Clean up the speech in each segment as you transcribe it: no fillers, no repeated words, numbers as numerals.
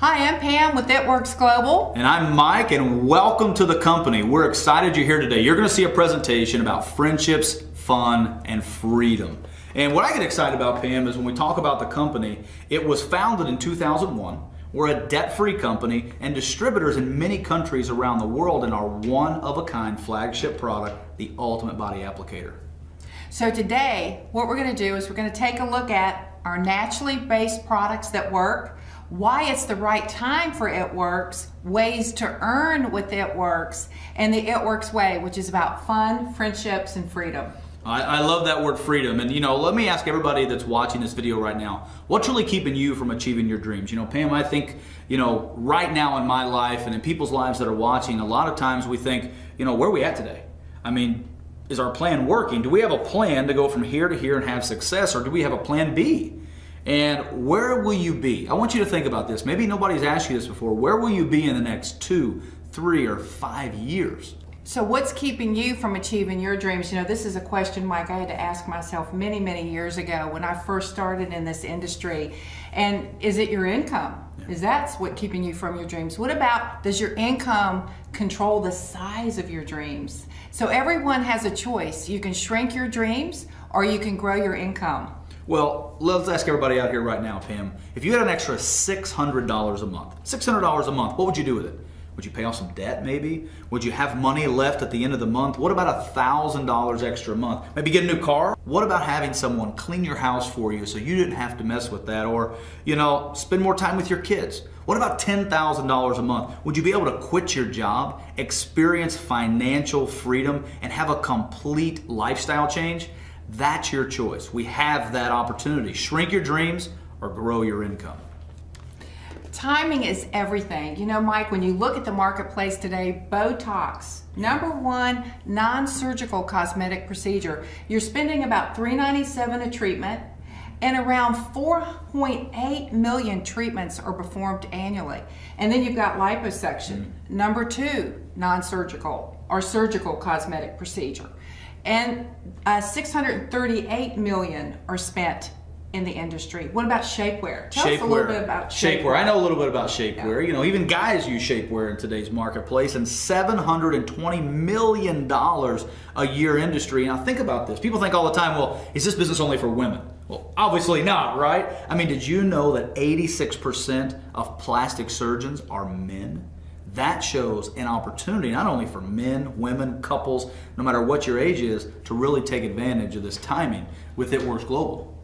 Hi, I'm Pam with It Works Global. And I'm Mike, and welcome to the company. We're excited you're here today. You're going to see a presentation about friendships, fun, and freedom. And what I get excited about, Pam, is when we talk about the company, it was founded in 2001. We're a debt-free company and distributors in many countries around the world in our one-of-a-kind flagship product, the Ultimate Body Applicator. So today, what we're going to do is we're going to take a look at our naturally based products that work, why it's the right time for It Works, ways to earn with It Works, and the It Works way, which is about fun, friendships, and freedom. I love that word freedom. And let me ask everybody that's watching this video right now, what's really keeping you from achieving your dreams? Pam, I think, right now in my life and in people's lives that are watching, a lot of times we think, where are we at today? I mean, is our plan working? Do we have a plan to go from here to here and have success, or do we have a plan B? And where will you be? I want you to think about this. Maybe nobody's asked you this before. Where will you be in the next 2, 3, or 5 years? So what's keeping you from achieving your dreams? This is a question, Mike, I had to ask myself many, many years ago when I first started in this industry. And is it your income? Is that what's keeping you from your dreams? What about, does your income control the size of your dreams? So everyone has a choice. You can shrink your dreams or you can grow your income. Well, let's ask everybody out here right now, Pam. If you had an extra $600 a month, $600 a month, what would you do with it? Would you pay off some debt maybe? Would you have money left at the end of the month? What about $1,000 extra a month? Maybe get a new car? What about having someone clean your house for you so you didn't have to mess with that? Or, spend more time with your kids? What about $10,000 a month? Would you be able to quit your job, experience financial freedom, and have a complete lifestyle change? That's your choice. We have that opportunity. Shrink your dreams or grow your income. Timing is everything. Mike, when you look at the marketplace today, Botox, #1 non-surgical cosmetic procedure. You're spending about $397 a treatment, and around 4.8 million treatments are performed annually. And then you've got liposuction, #2 non-surgical or surgical cosmetic procedure. And 638 million are spent in the industry. What about shapewear? Tell us a little bit about shapewear. I know a little bit about shapewear. Yeah. Even guys use shapewear in today's marketplace, and $720 million a year industry. Now think about this. People think all the time, well, is this business only for women? Well, obviously not, right? I mean, did you know that 86% of plastic surgeons are men? That shows an opportunity not only for men, women, couples, no matter what your age is, to really take advantage of this timing with It Works Global.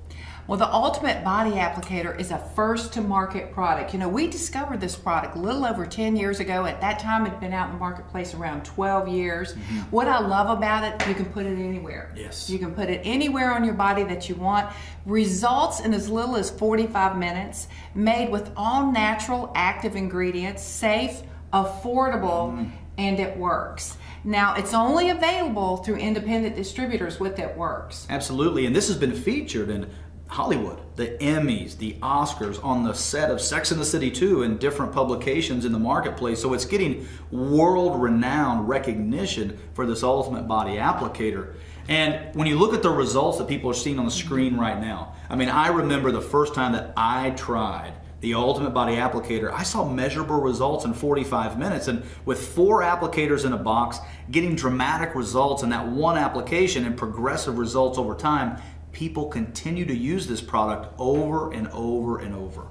Well, the Ultimate Body Applicator is a first-to-market product. We discovered this product a little over 10 years ago. At that time, it had been out in the marketplace around 12 years. What I love about it, you can put it anywhere. Yes. You can put it anywhere on your body that you want. Results in as little as 45 minutes, made with all natural active ingredients, safe, affordable, and it works. Now, it's only available through independent distributors with It Works. Absolutely, and this has been featured in Hollywood, the Emmys, the Oscars, on the set of Sex and the City 2 and different publications in the marketplace. So it's getting world-renowned recognition for this Ultimate Body Applicator. And when you look at the results that people are seeing on the screen right now, I remember the first time that I tried the Ultimate Body Applicator, I saw measurable results in 45 minutes. And with 4 applicators in a box, getting dramatic results in that one application and progressive results over time, people continue to use this product over and over and over.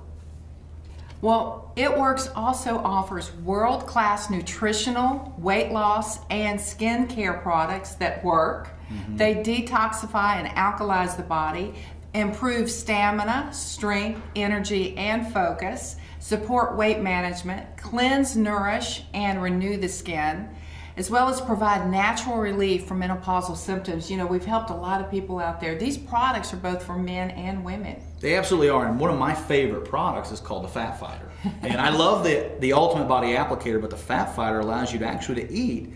Well, It Works also offers world-class nutritional, weight loss, and skin care products that work. They detoxify and alkalize the body, improve stamina, strength, energy, and focus, support weight management, cleanse, nourish, and renew the skin, as well as provide natural relief from menopausal symptoms. We've helped a lot of people out there. These products are both for men and women. They absolutely are, and one of my favorite products is called the Fat Fighter. And I love the Ultimate Body Applicator, but the Fat Fighter allows you to actually eat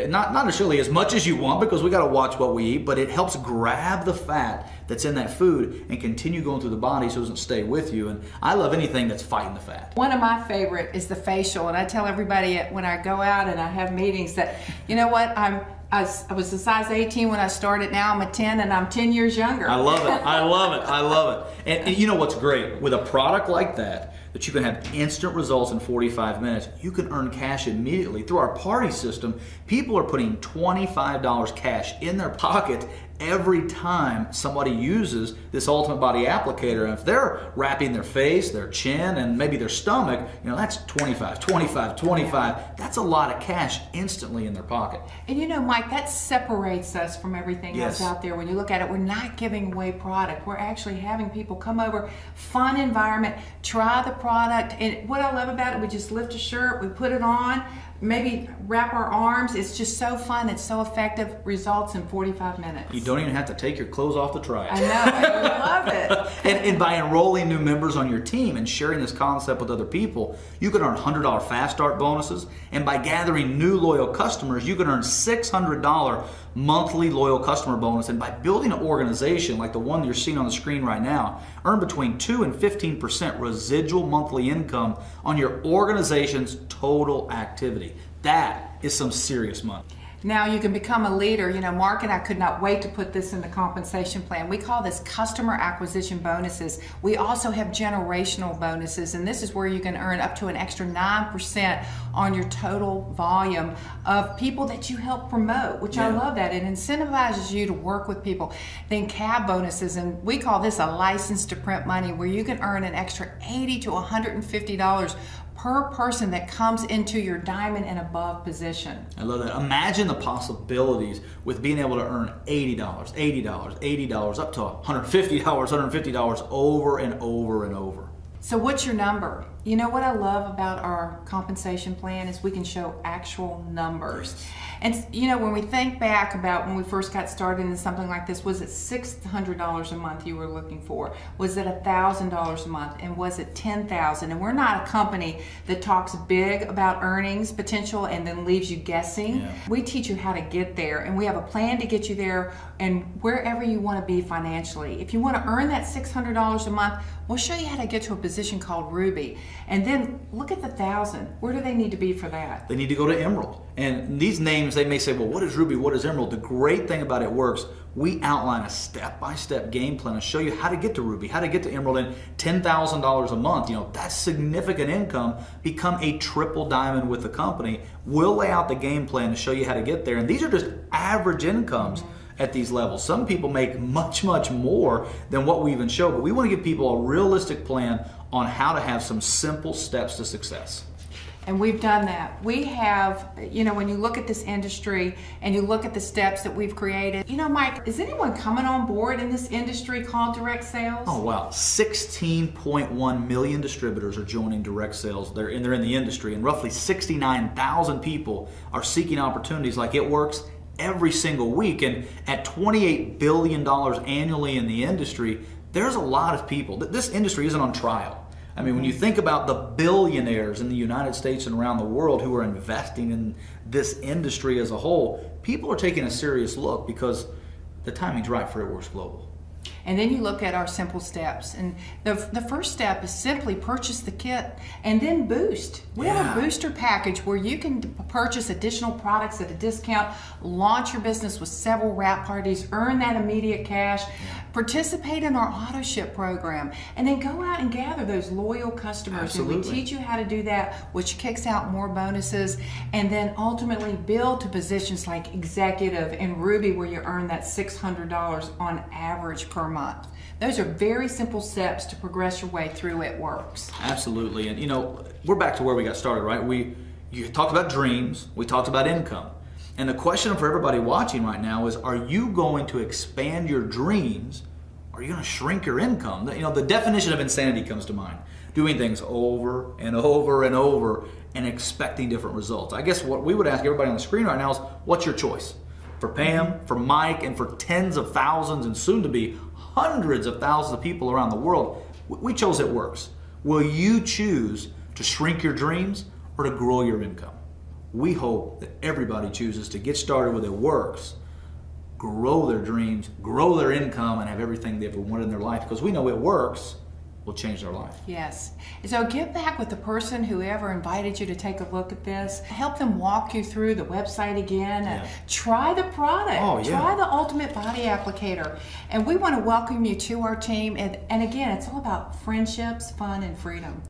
not necessarily as much as you want, because we got to watch what we eat, but it helps grab the fat that's in that food and continue going through the body so it doesn't stay with you. And I love anything that's fighting the fat. One of my favorite is the facial, and I tell everybody when I go out and I have meetings that, you know what, I was a size 18 when I started. Now I'm a 10, and I'm 10 years younger. I love it. I love it. I love it. And you know what's great? With a product like that that you can have instant results in 45 minutes. You can earn cash immediately. Through our party system, people are putting $25 cash in their pocket every time somebody uses this Ultimate Body Applicator. And if they're wrapping their face, their chin, and maybe their stomach, you know, that's 25, 25, 25. That's a lot of cash instantly in their pocket. And you know, Mike, that separates us from everything else out there. When you look at it, we're not giving away product. We're actually having people come over, fun environment, try the product. And what I love about it, we just lift a shirt, we put it on, maybe wrap our arms. It's just so fun. It's so effective. Results in 45 minutes. You don't even have to take your clothes off to try it. I know. I love it. And by enrolling new members on your team and sharing this concept with other people, you can earn $100 Fast Start bonuses. And by gathering new loyal customers, you can earn $600 monthly loyal customer bonus. And by building an organization like the one you're seeing on the screen right now, earn between 2 and 15% residual monthly income on your organization's total activity. That is some serious money. Now you can become a leader. You know, Mark and I could not wait to put this in the compensation plan. We call this customer acquisition bonuses. We also have generational bonuses, and this is where you can earn up to an extra 9% on your total volume of people that you help promote, which I love that. It incentivizes you to work with people. Then CAB bonuses, and we call this a license to print money, where you can earn an extra $80 to $150 per person that comes into your diamond and above position. I love that. Imagine the possibilities with being able to earn $80, $80, $80, up to $150, $150 over and over and over. So what's your number? You know what I love about our compensation plan is we can show actual numbers. And you know, when we think back about when we first got started in something like this, was it $600 a month you were looking for? Was it $1,000 a month? And was it $10,000? And we're not a company that talks big about earnings potential and then leaves you guessing. We teach you how to get there, and we have a plan to get you there and wherever you want to be financially. If you want to earn that $600 a month, we'll show you how to get to a position called Ruby. And then look at the 1,000. Where do they need to be for that? They need to go to Emerald. And these names, they may say, well, what is Ruby? What is Emerald? The great thing about it works, we outline a step-by-step game plan and show you how to get to Ruby, how to get to Emerald, and $10,000 a month. You know, that's significant income. Become a triple diamond with the company. We'll lay out the game plan to show you how to get there. And these are just average incomes at these levels. Some people make much, much more than what we even show, but we want to give people a realistic plan on how to have some simple steps to success. And we've done that. We have, you know, when you look at this industry and you look at the steps that we've created, you know, Mike, is anyone coming on board in this industry called direct sales? Oh, wow. 16.1 million distributors are joining direct sales. They're in the industry, and roughly 69,000 people are seeking opportunities like it works every single week. And at $28 billion annually in the industry, there's a lot of people. This industry isn't on trial. I mean, when you think about the billionaires in the United States and around the world who are investing in this industry as a whole, people are taking a serious look because the timing's right for It Works Global. And then you look at our simple steps. And the first step is simply purchase the kit and then boost. We have a booster package where you can purchase additional products at a discount, launch your business with several wrap parties, earn that immediate cash, participate in our auto ship program, and then go out and gather those loyal customers. Absolutely. And we teach you how to do that, which kicks out more bonuses, and then ultimately build to positions like executive and Ruby, where you earn that $600 on average per month. Those are very simple steps to progress your way through It Works. Absolutely. And you know, we're back to where we got started, right? You talked about dreams, we talked about income. And the question for everybody watching right now is, are you going to expand your dreams, or are you going to shrink your income? You know, the definition of insanity comes to mind. Doing things over and over and over and expecting different results. I guess what we would ask everybody on the screen right now is, what's your choice? For Pam, for Mike, and for tens of thousands and soon to be hundreds of thousands of people around the world, we chose It Works. Will you choose to shrink your dreams or to grow your income? We hope that everybody chooses to get started with It Works, grow their dreams, grow their income, and have everything they ever wanted in their life, because we know It Works will change their life. Yes. So get back with the person who ever invited you to take a look at this. Help them walk you through the website again. Try the product. Try the Ultimate Body Applicator. And we want to welcome you to our team. And again, it's all about friendships, fun, and freedom.